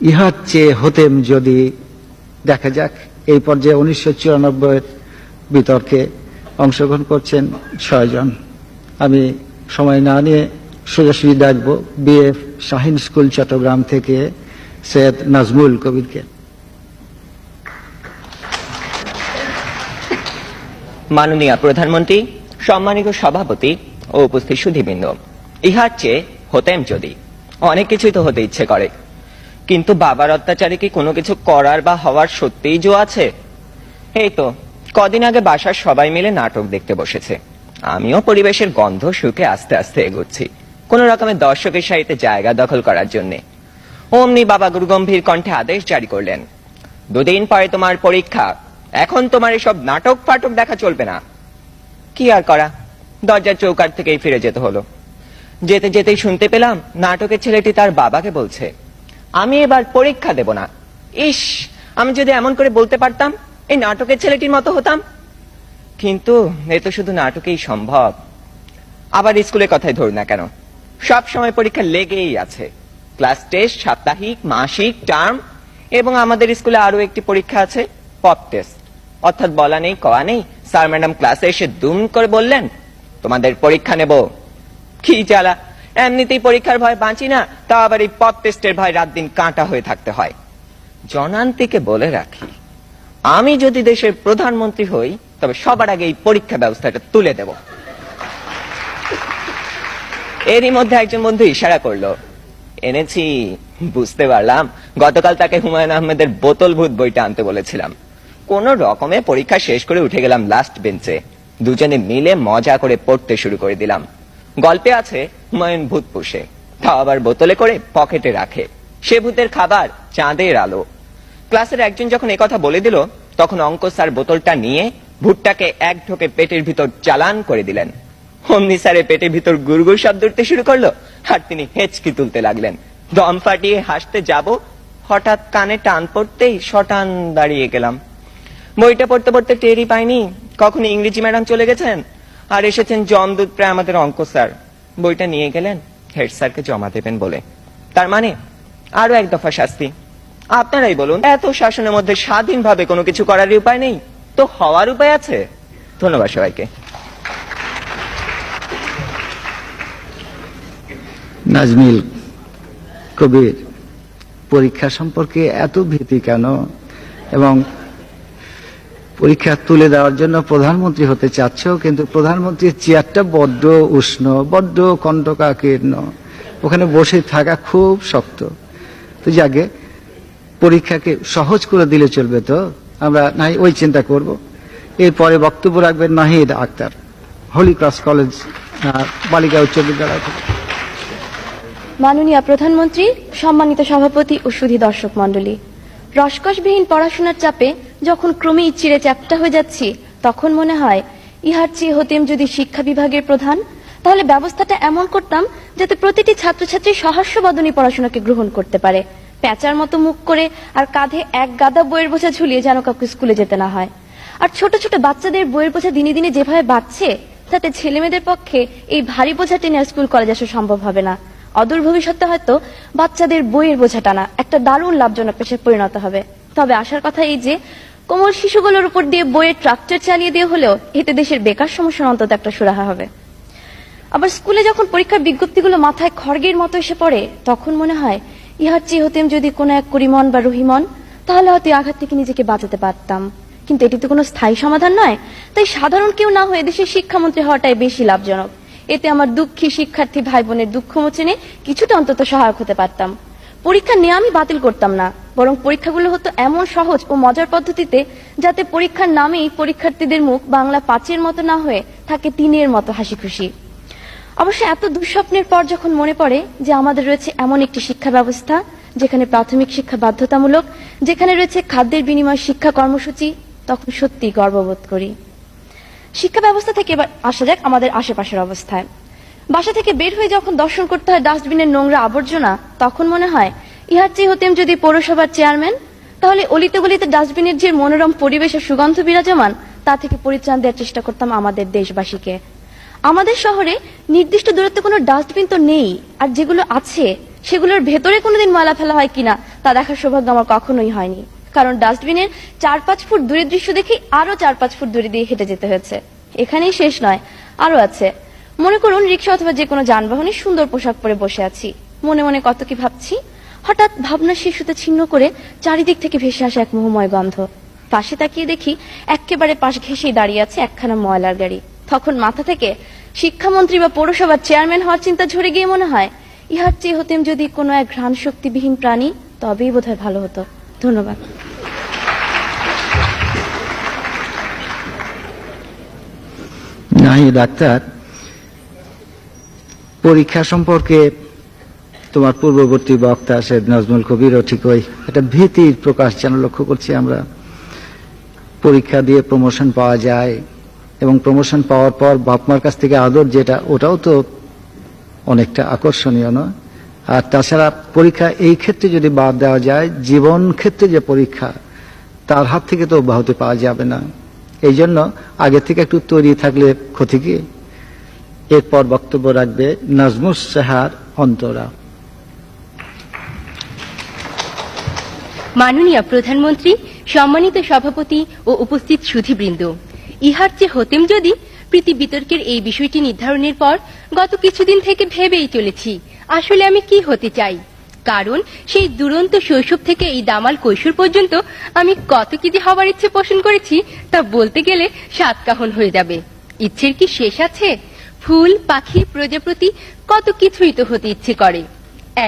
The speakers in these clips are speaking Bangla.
ইহার চেয়ে হতেম যদি। দেখা যাক, এই পর্যায়ে 1994 বিতর্কে অংশগ্রহণ করছেন 6 জন। আমি সময় না নিয়ে সোজাসুজি ডাকবো বিএফ শাহিন স্কুল চট্টগ্রাম থেকে সৈয়দ নাজমুল কবিরকে। মাননীয় প্রধানমন্ত্রী, সম্মানিত সভাপতি ও উপস্থিত সুধীবৃন্দ, ইহার চেয়ে হতেম যদি। অনেক কিছুই তো হতে ইচ্ছে করে, কিন্তু বাবার অত্যাচারে কি কোনো কিছু করার বা হওয়ার সত্যিই জো আছে? এই তো কদিন আগে বাসার সবাই মিলে নাটক দেখতে বসেছে। আমিও পরিবেশের গন্ধ শুকে আস্তে আস্তে এগোচ্ছি কোন রকমের দর্শকের সারিতে জায়গা দখল করার জন্য। অমনি বাবা গুরুগম্ভীর কণ্ঠে আদেশ জারি করলেন, 2 দিন পরে তোমার পরীক্ষা, এখন তোমার এসব নাটক ফাটক দেখা চলবে না। কি আর করা, দরজার চৌকাঠ থেকেই ফিরে যেতে হলো। যেতে যেতেই শুনতে পেলাম নাটকের ছেলেটি তার বাবাকে বলছে, আমি এবার পরীক্ষা দেব না। ইস, আমি যদি এমন করে বলতে পারতাম, এই নাটকের ছেলেটির মতো হতাম। কিন্তু এ তো শুধু নাটকেই সম্ভব। আবার স্কুলের কথাই ধরুন না কেন, সব সময় পরীক্ষা লেগেই আছে। ক্লাস টেস্ট, সাপ্তাহিক, মাসিক, টার্ম, এবং আমাদের স্কুলে আরো একটি পরীক্ষা আছে, পপ টেস্ট। অর্থাৎ বলা নেই কওয়া নেই, স্যার ম্যাডাম ক্লাসে এসে দুম করে বললেন, তোমাদের পরীক্ষা নেব। কি জ্বালা, এমনিতেই পরীক্ষার ভয় বাঁচি না, তা আবার এই পপ টেস্টের ভয় রাত দিন কাঁটা হয়ে থাকতে হয়। জনান্তিকে বলে রাখি, আমি যদি দেশের প্রধানমন্ত্রী হই তবে সবার আগে এই পরীক্ষা ব্যবস্থাটা তুলে দেব। এরই মধ্যে একজন বন্ধু ইশারা করলো, এনেছি। বুঝতে পারলাম গতকাল তাকে হুমায়ুন আহমেদের বোতল ভূত বইটা আনতে বলেছিলাম। কোন রকমে পরীক্ষা শেষ করে উঠে গেলাম লাস্ট বেঞ্চে। দুজনে মিলে মজা করে পড়তে শুরু করে দিলাম। গল্পে আছে হুমায়ুন ভূত পোষে, তাও আবার বোতলে করে পকেটে রাখে। সে ভূতের খাবার চাঁদের আলো। ক্লাসের একজন যখন একথা বলে দিল, তখন অঙ্ক স্যার বোতলটা নিয়ে ভূতটাকে এক ঢোকে পেটের ভিতর চালান করে দিলেন। অমনি স্যারের পেটের ভিতর গুড়গুড় শব্দ উঠতে শুরু করলো, আর তিনি হেঁচকি তুলতে লাগলেন। দম ফাটিয়ে হাসতে যাব, হঠাৎ কানে টান পড়তেই শটান দাঁড়িয়ে গেলাম। বইটা পড়তে পড়তে টেরই পাইনি কখন ইংরেজি ম্যাডাম চলে গেছেন আর এসেছেন জমদূত প্রায় আমাদের অঙ্ক স্যার। বইটা নিয়ে গেলেন হেড স্যারকে জমা দেবেন বলে। তার মানে আরো এক দফা শাস্তি। আপনারাই বলুন, এত শাসনের মধ্যে স্বাধীনভাবে কোনো কিছু করার উপায় নেই তো হওয়ার উপায় আছে? ধন্যবাদ সবাইকে। নাজমিল কবির, পরীক্ষা সম্পর্কে এত ভীতি কেন? এবং পরীক্ষা তুলে দেওয়ার জন্য প্রধানমন্ত্রী হতে চাচ্ছ, কিন্তু প্রধানমন্ত্রীর চেয়ারটা বড্ড উষ্ণ, বড্ড কণ্টকাকীর্ণ, ওখানে বসে থাকা খুব শক্ত। তো যাকে পরীক্ষাকে সহজ করে দিলে চলবে তো? আমরা নাই ওই চিন্তা করব। এরপরে বক্তব্য রাখবেন নাহিদ আক্তার, হোলি ক্রস কলেজ বালিকা উচ্চ বিদ্যালয় থেকে। মাননীয় প্রধানমন্ত্রী, সম্মানিত সভাপতি ও সুধী দর্শক মণ্ডলী, রসকসবিহীন পড়াশোনার চাপে যখন ক্রমেই চিড়ে চ্যাপ্টা হয়ে যাচ্ছি, তখন মনে হয় ইহার চেয়ে হতেম যদি শিক্ষা বিভাগের প্রধান, তাহলে ব্যবস্থাটা এমন করতাম যাতে প্রতিটি ছাত্রছাত্রী সহাস্যবদনী পড়াশোনাকে গ্রহণ করতে পারে, প্যাঁচার মতো মুখ করে আর কাঁধে এক গাদা বইয়ের বোঝা ঝুলিয়ে যেন কাউকে স্কুলে যেতে না হয়। আর ছোট ছোট বাচ্চাদের বইয়ের বোঝা দিনে দিনে যেভাবে বাড়ছে, তাতে ছেলেমেয়েদের পক্ষে এই ভারী বোঝা টেনে স্কুল কলেজ আসা সম্ভব হবে না। অদূর ভবিষ্যতে হয়তো বাচ্চাদের বইয়ের বোঝা টানা একটা দারুণ লাভজনক পেশায় পরিণত হবে। তবে আসার কথা এই যে, কোমল শিশুগুলোর উপর দিয়ে বইয়ের ট্রাক্টর চালিয়ে দিয়ে হলেও এতে দেশের বেকার সমস্যার অন্তত একটা সুরাহা হবে। আবার স্কুলে যখন পরীক্ষার বিজ্ঞপ্তিগুলো মাথায় খড়গের মতো এসে পড়ে, তখন মনে হয় ইহার চেয়ে হতেম যদি কোনো এক করিমন বা রহিমন, তাহলে হয়তো আঘাত থেকে নিজেকে বাঁচাতে পারতাম। কিন্তু এটি তো কোনো স্থায়ী সমাধান নয়, তাই সাধারণ কেউ না হয়ে দেশের শিক্ষামন্ত্রী হওয়াটাই বেশি লাভজনক। এতে আমার দুঃখী শিক্ষার্থী ভাই বোনের দুঃখ মোচনে কিছুটা অন্তত সহায়ক হতে পারতাম। পরীক্ষা নিয়ে আমি বাতিল করতাম না, বরং পরীক্ষাগুলো হতো এমন সহজ ও মজার পদ্ধতিতে যাতে পরীক্ষার নামেই পরীক্ষার্থীদের মুখ বাংলা 5-এর মতো না হয়ে থাকে 3-এর মতো হাসি খুশি। অবশ্য এত দুঃস্বপ্নের পর যখন মনে পড়ে যে আমাদের রয়েছে এমন একটি শিক্ষা ব্যবস্থা যেখানে প্রাথমিক শিক্ষা বাধ্যতামূলক, যেখানে রয়েছে খাদ্যের বিনিময় শিক্ষা কর্মসূচি, তখন সত্যি গর্ববোধ করি। শিক্ষা ব্যবস্থা থেকে এবার আসা যাক আমাদের আশেপাশের অবস্থায়। বাসা থেকে বের হয়ে যখন দর্শন করতে হয় ডাস্টবিনের নোংরা আবর্জনা, তখন মনে হয় ইহার চেয়ে হতেম যদি পৌরসভার চেয়ারম্যান, তাহলে অলিতে গলিতে ডাস্টবিনের যে মনোরম পরিবেশ ও সুগন্ধ বিরাজমান, তা থেকে পরিত্রাণ দেওয়ার চেষ্টা করতাম আমাদের দেশবাসীকে। আমাদের শহরে নির্দিষ্ট দূরত্বে কোনো ডাস্টবিন তো নেই, আর যেগুলো আছে সেগুলোর ভেতরে কোনোদিন ময়লা ফেলা হয় কিনা তা তা দেখার সৌভাগ্য আমার কখনোই হয়নি, কারণ ডাস্টবিনের 4-5 ফুট দূরের দৃশ্য দেখে আরো 4-5 ফুট দূরে দিয়ে হেঁটে যেতে হয়েছে। এখানেই শেষ নয়, আরো আছে। মনে করুন রিক্সা অথবা যে কোনো যানবাহনে সুন্দর পোশাক পরে বসে আছি, মনে মনে কত কি ভাবছি। হঠাৎ ভাবনার শিশুতে ছিন্ন করে চারিদিক থেকে ভেসে আসে এক মোহময় গন্ধ। পাশে তাকিয়ে দেখি একেবারে পাশ ঘেঁষেই দাঁড়িয়ে আছে একখানা ময়লার গাড়ি। তখন মাথা থেকে শিক্ষামন্ত্রী বা পৌরসভার চেয়ারম্যান হওয়ার চিন্তা ঝরে গিয়ে মনে হয়, ইহার চেয়ে হতেম যদি কোনো এক ঘ্রাণ শক্তিবিহীন প্রাণী, তবেই বোধহয় ভালো হতো। ধন্যবাদ। নাই ডাক্তার, পরীক্ষা সম্পর্কে তোমার পূর্ববর্তী বক্তা শেখ নাজমুল কবিরও ঠিক ওই একটা ভীতির প্রকাশ যেন লক্ষ্য করছি আমরা। পরীক্ষা দিয়ে প্রমোশন পাওয়া যায় এবং প্রমোশন পাওয়ার পর বাপ মার কাছ থেকে আদর যেটা, ওটাও তো অনেকটা আকর্ষণীয় নয়? আর তাছাড়া পরীক্ষা এই ক্ষেত্রে যদি বাদ দেওয়া যায়, জীবন ক্ষেত্রে যে পরীক্ষা, তার হাত থেকে তো অব্যাহতি পাওয়া যাবে না। এই জন্য আগে থেকে একটু তৈরি থাকলে ক্ষতি কি? এরপর বক্তব্য রাখবে নাজমুস সাহার অন্তরা। মাননীয় প্রধানমন্ত্রী, সম্মানিত সভাপতি ও উপস্থিত সুধীবৃন্দ, ইহার চেয়ে হতেম যদি প্রীতি বিতর্কের এই বিষয়টি নির্ধারণের পর গত কিছুদিন থেকে ভেবেই চলেছি আসলে আমি কি হতে চাই। কারণ সেই দুরন্ত শৈশব থেকে এই দামাল কৈশোর পর্যন্ত আমি কত কি যে হবার ইচ্ছে পোষণ করেছি তা বলতে গেলে সাতকাহন হয়ে যাবে। ইচ্ছের কি শেষ আছে? ফুল, পাখি, প্রজাপতি কত কিছুই তো হতে ইচ্ছে করে।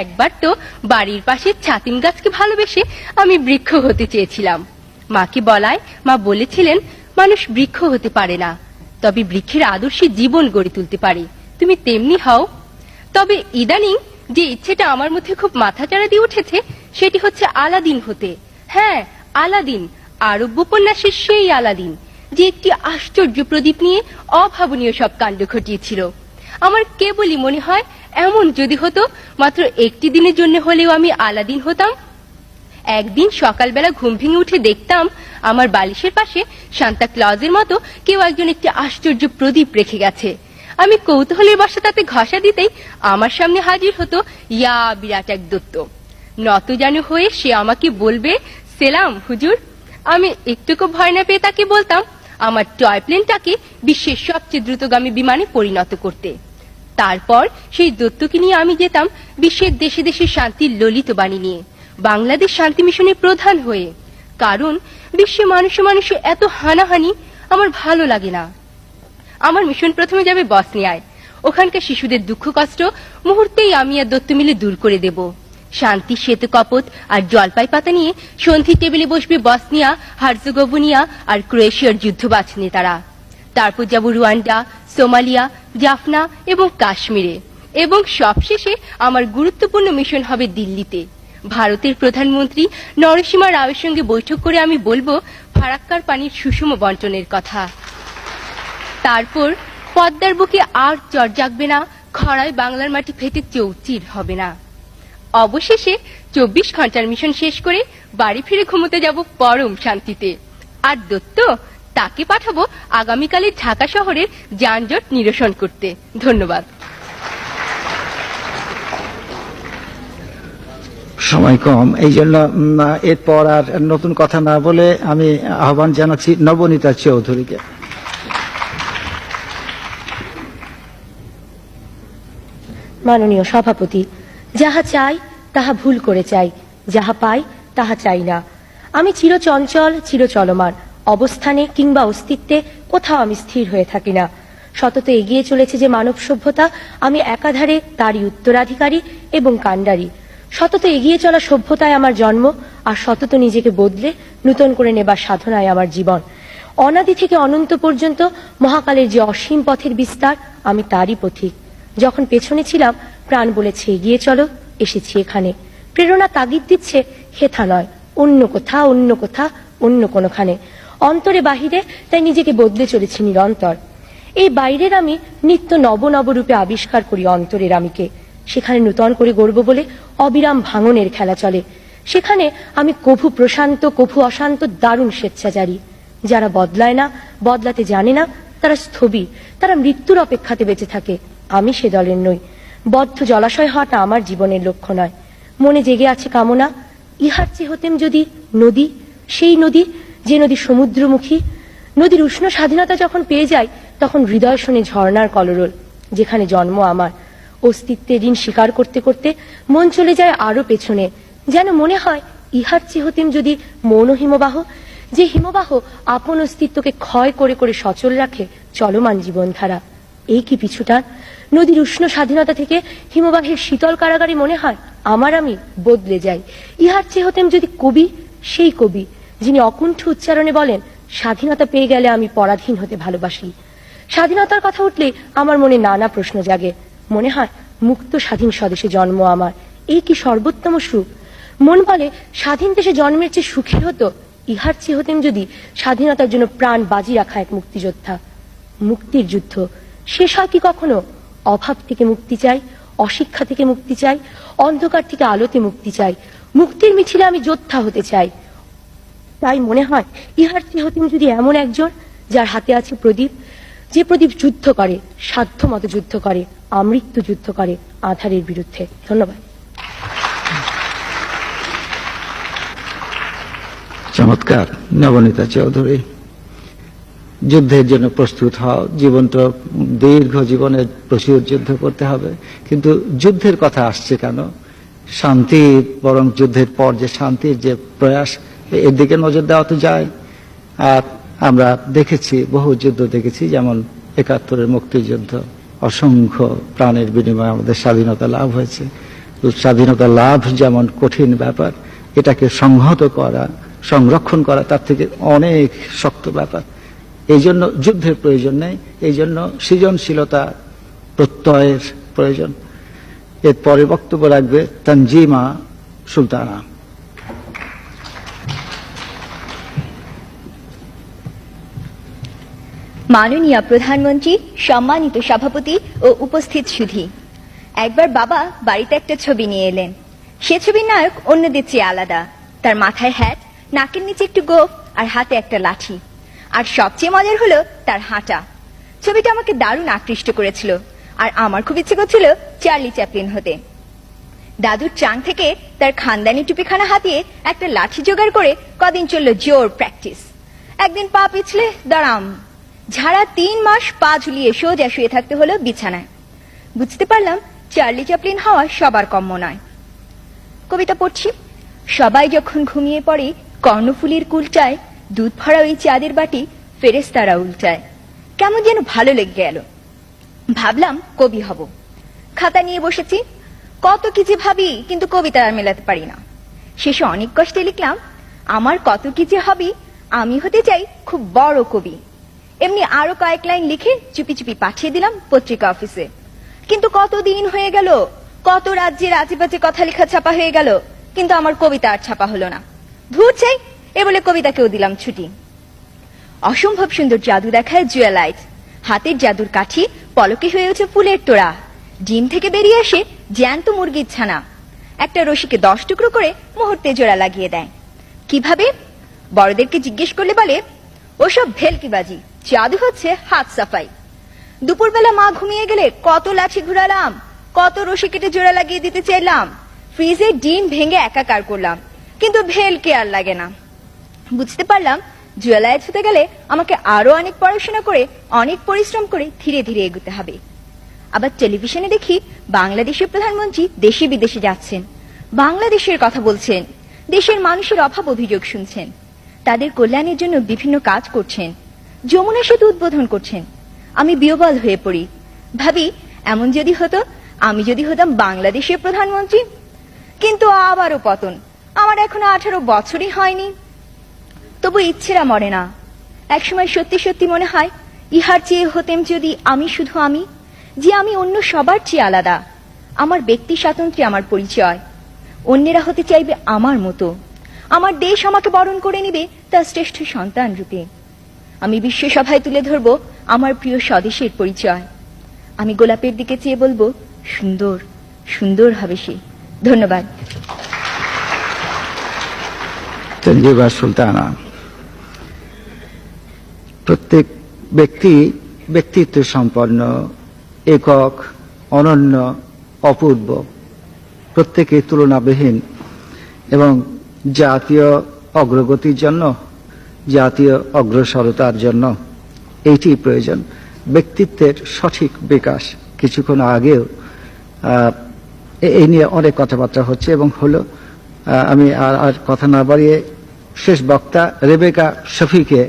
একবার তো বাড়ির পাশে ছাতিম গাছকে ভালোবেসে আমি বৃক্ষ হতে চেয়েছিলাম। মাকে বলায় মা বলেছিলেন, মানুষ বৃক্ষ হতে পারে না, তবে বৃক্ষের আদর্শে জীবন গড়ে তুলতে পারে, তুমি তেমনি হও। তবে ইদানিং যে ইচ্ছেটা আমার মধ্যে খুব মাথাচাড়া দিয়ে উঠেছে সেটি হচ্ছে আলাদিন হতে। হ্যাঁ, আলাদিন, আরব উপন্যাসের সেই আলাদিন যে একটি আশ্চর্য প্রদীপ নিয়ে অভাবনীয় সব কাণ্ড ঘটিয়েছিল। আমার কেবলই মনে হয় এমন যদি হতো মাত্র একটি দিনের জন্য হলেও আমি আলাদিন হতাম। একদিন সকালবেলা ঘুম ভেঙে উঠে দেখতাম আমার বালিশের পাশে সান্তা ক্লজের মতো কেউ একজন একটি আশ্চর্য প্রদীপ রেখে গেছে। আমি কৌতূহলের বশে তাতে ঘষা দিতেই আমার সামনে হাজির হতো ইয়া বিরাট এক দৈত্য। নতজানু হয়ে সে আমাকে বলবে, সেলাম হুজুর। আমি একটুকু ভয় না পেয়ে তাকে বলতাম আমার টয় প্লেনটাকে বিশ্বের সবচেয়ে দ্রুতগামী বিমানে পরিণত করতে। তারপর সেই দৈত্যকে নিয়ে আমি যেতাম বিশ্বের দেশে দেশে শান্তির ললিত বাণী নিয়ে, বাংলাদেশ শান্তি মিশনের প্রধান হয়ে। কারণ বিশ্বে মানুষে মানুষে এত হানাহানি আমার ভালো লাগে না। আমার মিশন প্রথমে যাবে বসনিয়ায়। ওখানকার শিশুদের দুঃখ কষ্ট মুহূর্তেই আমি আর দত্ত মিলে দূর করে দেব। শান্তি শ্বেত কপত আর জলপাই পাতা নিয়ে সন্ধি টেবিলে বসবে বসনিয়া, হার্জেগোভিনা আর ক্রোয়েশিয়ার যুদ্ধবাজ নেতারা। তারপর যাব রুয়ান্ডা, সোমালিয়া, জাফনা এবং কাশ্মীরে। এবং সবশেষে আমার গুরুত্বপূর্ণ মিশন হবে দিল্লিতে। ভারতের প্রধানমন্ত্রী নরসিমা রাওয়ের সঙ্গে বৈঠক করে আমি বলবো ফারাক্কার পানির সুষম বন্টনের কথা। তারপর পদ্মার বুকে আর চর জাগবে না, খরায় বাংলার মাটি ফেটে চৌচির হবে না। অবশেষে 24 ঘন্টার মিশন শেষ করে বাড়ি ফিরে ঘুমোতে যাব পরম শান্তিতে। আর দত্ত, তাকে পাঠাবো আগামীকালে ঢাকা শহরের যানজট নিরসন করতে। ধন্যবাদ। সময় কম, এই জন্য এরপর আর নতুন কথা না বলে আমি আহ্বান জানাচ্ছি নবনীতা চৌধুরীকে। মাননীয় সভাপতি, যাহা চাই তাহা ভুল করে চাই, যাহা পাই তাহা চাই না। আমি চিরচঞ্চল, চিরচলমান, অবস্থানে কিংবা অস্তিত্বে কোথাও আমি স্থির হয়ে থাকি না। সতত এগিয়ে চলেছে যে মানব সভ্যতা, আমি একাধারে তারই উত্তরাধিকারী এবং কাণ্ডারি। সতত এগিয়ে চলা সভ্যতায় আমার জন্ম, আর সতত নিজেকে বদলে নূতন করে নেবার সাধনায় আমার জীবন। অনাদি থেকে অনন্ত পর্যন্ত মহাকালের যে অসীম পথের বিস্তার, আমি তারই পথিক। যখন পেছনে ছিলাম প্রাণ বলেছে এগিয়ে চলো, এসেছি এখানে। প্রেরণা তাগিদ দিচ্ছে হেথা নয়, অন্য কোথা, অন্য কোথা, অন্য কোনোখানে। অন্তরে বাহিরে তাই নিজেকে বদলে চলেছি নিরন্তর। এই বাইরের আমি নিত্য নব নব রূপে আবিষ্কার করি অন্তরের আমিকে। সেখানে নূতন করে গড়ব বলে অবিরাম ভাঙনের খেলা চলে। সেখানে আমি কভু প্রশান্ত, কভু অশান্ত, দারুণ স্বেচ্ছাচারী। যারা বদলায় না, বদলাতে জানে না, তারা স্থবির, তারা মৃত্যুর অপেক্ষাতে বেঁচে থাকে। আমি সে দলের নই। বদ্ধ জলাশয় হওয়াটা আমার জীবনের লক্ষ্য নয়। মনে জেগে আছে কামনা, ইহার চেয়ে হতেম যদি নদী, সেই নদী যে নদী সমুদ্রমুখী। নদীর উষ্ণ স্বাধীনতা যখন পেয়ে যায় তখন হৃদয় শোনে ঝর্ণার কলরোল। যেখানে জন্ম আমার, অস্তিত্বের ঋণ স্বীকার করতে করতে মন চলে যায় আরো পেছনে। যেন মনে হয় ইহার চেয়ে হতেম যদি মৌন হিমবাহ, যে হিমবাহ আপন অস্তিত্বকে ক্ষয় করে করে সচল রাখে চলমান জীবনধারা। এই কি পিছুটান! নদীর উষ্ণ স্বাধীনতা থেকে হিমবাহের শীতল কারাগারে মনে হয় আমার আমি বদলে যাই। ইহার চেয়ে হতেম যদি কবি, সেই কবি যিনি অকুণ্ঠ উচ্চারণে বলেন, স্বাধীনতা পেয়ে গেলে আমি পরাধীন হতে ভালোবাসি। স্বাধীনতার কথা উঠলে আমার মনে নানা প্রশ্ন জাগে। মনে হয় মুক্ত স্বাধীন স্বদেশে জন্ম আমার, এই কি সর্বোত্তম সুখ! মন বলে স্বাধীন দেশে জন্মের চেয়ে সুখী হতো ইহার চেয়ে হতেম যদি স্বাধীনতার জন্য প্রাণ বাজি রাখা এক মুক্তিযোদ্ধা। মুক্তির যুদ্ধ শেষ হয় কি কখনো? অভাব থেকে মুক্তি চাই, অশিক্ষা থেকে মুক্তি চাই, অন্ধকার থেকে আলোতে মুক্তি চাই। মুক্তির মিছিলে আমি যোদ্ধা হতে চাই। তাই মনে হয় ইহার চেয়ে হতেম যদি এমন একজন যার হাতে আছে প্রদীপ, যে প্রদীপ যুদ্ধ করে, সাধ্য মতো যুদ্ধ করে, আমৃত্যু যুদ্ধ করে আধারের বিরুদ্ধে। ধন্যবাদ। চমৎকার নবনীতা চৌধুরী। যুদ্ধের জন্য প্রস্তুত হও, জীবন তো দীর্ঘ, জীবনের প্রচুর যুদ্ধ করতে হবে, কিন্তু যুদ্ধের কথা আসছে কেন? শান্তি, বরং যুদ্ধের পর যে শান্তির যে প্রয়াস, এর দিকে নজর দেওয়া তো যায়। আর আমরা দেখেছি, বহু যুদ্ধ দেখেছি, যেমন ৭১-এর মুক্তিযুদ্ধ, অসংখ্য প্রাণের বিনিময়ে আমাদের স্বাধীনতা লাভ হয়েছে। স্বাধীনতা লাভ যেমন কঠিন ব্যাপার, এটাকে সংহত করা, সংরক্ষণ করা তার থেকে অনেক শক্ত ব্যাপার। এই জন্য যুদ্ধের প্রয়োজন নেই, এই জন্য সৃজনশীলতা, প্রত্যয়ের প্রয়োজন। এরপরে বক্তব্য রাখবে তানজিমা সুলতানা। মাননীয় প্রধানমন্ত্রী, সম্মানিত সভাপতি ও উপস্থিত সুধী, একবার বাবা বাড়িতে একটা ছবি নিয়ে এলেন। সে ছবির নায়ক অন্যদের চেয়ে আলাদা। তার মাথায় হ্যাট, নাকের নিচে একটু গোঁফ আর হাতে একটা লাঠি। আর সবচেয়ে মজার হলো তার হাঁটা। ছবিটা আমাকে দারুণ আকৃষ্ট করেছিল, আর আমার খুব ইচ্ছে করছিল চার্লি চ্যাপলিন হতে। দাদুর চাং থেকে তার খানদানি টুপিখানা হাতিয়ে একটা লাঠি জোগাড় করে কদিন চলল জোর প্র্যাকটিস। একদিন পা পিছলে দাঁড়াম, ঝাড়া ৩ মাস পা ঝুলিয়ে সোজা শুয়ে থাকতে হলো বিছানায়। বুঝতে পারলাম চার্লি চ্যাপলিন হওয়া সবার কম্য নয়। কবিতা পড়ছি। সবাই যখন ঘুমিয়ে পড়ে কর্ণফুলীর কুলচায়, দুধ ভরা ওই চাঁদের বাটি ফেরেশতারা উল্টায়। কেমন যেন ভালো লেগে গেল। ভাবলাম কবি হব। খাতা নিয়ে বসেছি, কত কিছু ভাবি, কিন্তু কবিতা আর মেলাতে পারি না। শেষে অনেক কষ্টে লিখলাম, আমার কত কিছু হবি, আমি হতে চাই খুব বড় কবি। এমনি আরো কয়েক লাইন লিখে চুপি চুপি পাঠিয়ে দিলাম পত্রিকা অফিসে। কিন্তু কত দিন হয়ে গেল, কত রাজ্যের আজেবাজে কথা লেখা ছাপা হয়ে গেল, কিন্তু আমার কবিতা আর ছাপা হলো না। ধুর চাই, এ বলে কবিতাকেও দিলাম ছুটি। অসম্ভব সুন্দর জাদু দেখায় জুয়েলাইট। হাতের জাদুর কাঠি পলকে হয়ে ওঠে ফুলের তোড়া। ডিম থেকে বেরিয়ে আসে জ্যান্ত মুরগির ছানা। একটা রশিকে 10 টুকরো করে মুহূর্তে জোড়া লাগিয়ে দেয়। কিভাবে? বড়দেরকে জিজ্ঞেস করলে বলে, ওসব ভেলকিবাজি, জাদু হচ্ছে হাত সাফাই। দুপুরবেলা মা ঘুমিয়ে গেলে কত লাঠি ঘুরালাম, কত রশি কেটে জোড়া লাগিয়ে দিতে চাইলাম, ফ্রিজে ডিম ভেঙে একাকার করলাম, কিন্তু ভেলকি আর লাগে না। বুঝতে পারলাম জুয়েলাইট হতে গেলে আমাকে আরো অনেক পড়াশোনা করে, অনেক পরিশ্রম করে ধীরে ধীরে এগোতে হবে। আবার টেলিভিশনে দেখি বাংলাদেশের প্রধানমন্ত্রী দেশে বিদেশে যাচ্ছেন, বাংলাদেশের কথা বলছেন, দেশের মানুষের অভাব অভিযোগ শুনছেন, তাদের কল্যাণের জন্য বিভিন্ন কাজ করছেন, যমুনা সেতু উদ্বোধন করছেন। আমি বিহ্বল হয়ে পড়ি। ভাবি, এমন যদি হতো, আমি যদি হতাম বাংলাদেশের প্রধানমন্ত্রী। কিন্তু আবারও পতন। আমার এখনো 18 বছরই হয়নি। তবু ইচ্ছেরা মরে না। একসময় সত্যি সত্যি মনে হয়, ইহার চেয়ে হতেম যদি আমি শুধু আমি, যে আমি অন্য সবার চেয়ে আলাদা। আমার ব্যক্তি স্বাতন্ত্র্য আমার পরিচয়। অন্যেরা হতে চাইবে আমার মতো। আমার দেশ আমাকে বরণ করে নিবে তার শ্রেষ্ঠ সন্তান রূপে। আমি বিশ্বসভায় তুলে ধরব আমার প্রিয় স্বদেশের পরিচয়। আমি গোলাপের দিকে চেয়ে বলবো, সুন্দর সুন্দর হবে সে। ধন্যবাদ। তানজিমা সুলতানা। প্রত্যেক ব্যক্তি ব্যক্তিত্ব সম্পন্ন, একক, অনন্য, অপূর্ব, প্রত্যেকে তুলনাবিহীন এবং জাতীয় অগ্রগতির জন্য, জাতীয় অগ্রসরতার জন্য এইটি প্রয়োজন, ব্যক্তিত্বের সঠিক বিকাশ। কিছুক্ষণ আগেও এই নিয়ে অনেক কথাবার্তা হচ্ছে এবং হলো। আমি আর কথা না বাড়িয়ে শেষ বক্তা রেবেকা শফিকে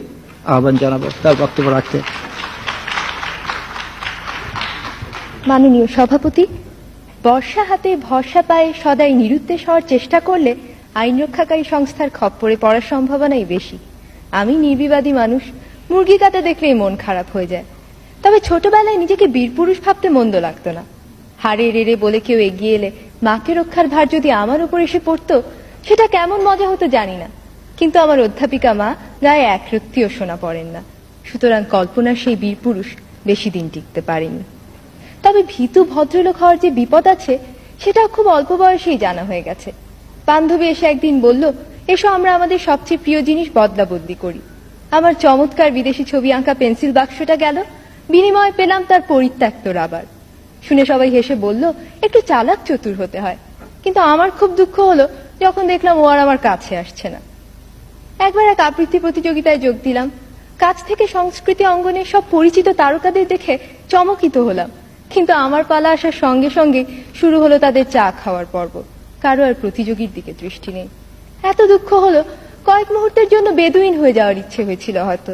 আহ্বান জানাবো তার বক্তব্য রাখতে। মাননীয় সভাপতি, বর্ষা হাতে ভরসা পায়ে সদাই নিরুদ্দেশ হওয়ার চেষ্টা করলে আইন রক্ষাকারী সংস্থার খপ্পরে পড়ার সম্ভাবনাই বেশি। আমি নির্বিবাদী মানুষ, মুরগি কাটা দেখলেই মন খারাপ হয়ে যায়। তবে ছোটবেলায় নিজেকে বীরপুরুষ ভাবতে মন্দ লাগতো না। হাড়ে রেড়ে বলে কেউ এগিয়ে এলে মাকে রক্ষার ভার যদি আমার উপর এসে পড়তো, সেটা কেমন মজা হতো জানি না। কিন্তু আমার অধ্যাপিকা মা গায়ে এক রত্তিও সোনা পড়েন না, সুতরাং কল্পনার সেই বীরপুরুষ বেশি দিন টিকতে পারেনি। তবে ভীতু ভদ্রলোক হওয়ার যে বিপদ আছে, সেটাও খুব অল্প বয়সেই জানা হয়ে গেছে। বান্ধবী এসে একদিন বলল, এসো আমরা আমাদের সবচেয়ে প্রিয় জিনিস বদলা বদলি করি। আমার চমৎকার বিদেশি ছবি আঁকা পেন্সিল বাক্সটা গেল, বিনিময়ে পেলাম তার পরিত্যক্ত রাবার। শুনে সবাই হেসে বলল, একটু চালাক চতুর হতে হয়। কিন্তু আমার খুব দুঃখ হলো যখন দেখলাম ও আর আমার কাছে আসছে না। একবার এক আবৃত্তি প্রতিযোগিতায় যোগ দিলাম। কাছ থেকে সংস্কৃতি অঙ্গনে সব পরিচিত তারকাদের দেখে চমকিত হলাম, কিন্তু আমার পালা আসার সঙ্গে সঙ্গে শুরু হলো তাদের চা খাওয়ার পর্ব। কারো আর প্রতিযোগীর দিকে দৃষ্টি নেই। এত দুঃখ হলো, কয়েক মুহূর্তের জন্য বেদুইন হয়ে যাওয়ার ইচ্ছে হয়েছিল হয়তো।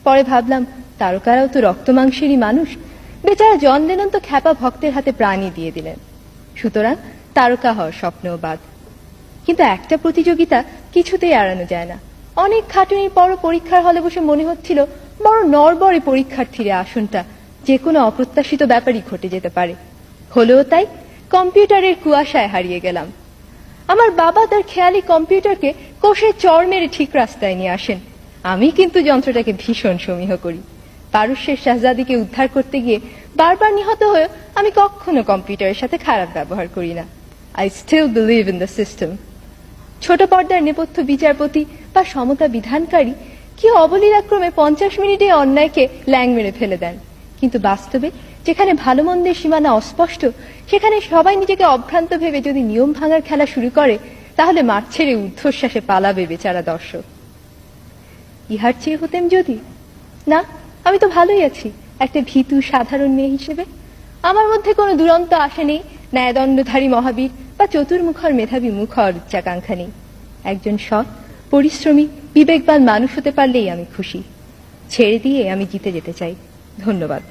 পরে ভাবলাম, তারকারাও তো রক্ত মাংসেরই মানুষ। বেচারা জন লেনন তো খ্যাপা ভক্তের হাতে প্রাণই দিয়ে দিলেন। সুতরাং তারকা হওয়ার স্বপ্নও বাদ। কিন্তু একটা প্রতিযোগিতা কিছুতেই এড়ানো যায় না। অনেক খাটুনির পরও পরীক্ষার হলে বসে মনে হচ্ছিল বড় নড়বড়ে পরীক্ষার্থীর আসনটা যে কোনো অপ্রত্যাশিত ব্যাপারই ঘটে যেতে পারে। হলেও তাই, কম্পিউটারের কুয়াশায় হারিয়ে গেলাম। আমার বাবা তার খেয়ালি কম্পিউটারকে কোষে চড় মেরে ঠিক রাস্তায় নিয়ে আসেন। আমি কিন্তু যন্ত্রটাকে ভীষণ সমীহ করি। পারস্যের শাহজাদিকে উদ্ধার করতে গিয়ে বারবার নিহত হয়ে আমি কখনো কম্পিউটারের সাথে খারাপ ব্যবহার করি না। I still believe in the system. ছোট পর্দার নেপথ্য বিচারপতি বা সমতা বিধানকারী কি অবলীলাক্রমে 50 মিনিটে অন্যায়কে ল্যাং মেরে ফেলে দেন। কিন্তু বাস্তবে যেখানে ভালো মন্দের সীমানা অস্পষ্ট, সেখানে সবাই নিজেকে অভ্রান্ত ভেবে যদি নিয়ম ভাঙার খেলা শুরু করে, তাহলে মাঠ ছেড়ে ঊর্ধ্বশ্বাসে পালাবে বেচারা দর্শক। ইহার চেয়ে হতেম যদি না, আমি তো ভালোই আছি একটা ভীতু সাধারণ মেয়ে হিসেবে। আমার মধ্যে কোনো দুরন্ত আশা নেই, ন্যায়দণ্ডধারী মহাবীর বা চতুর্মুখর মেধাবী মুখর উচ্চাকাঙ্ক্ষা নেই। একজন সৎ, পরিশ্রমী, বিবেকবান মানুষ হতে পারলেই আমি খুশি। ছেড়ে দিয়ে আমি জিতে যেতে চাই। ধন্যবাদ।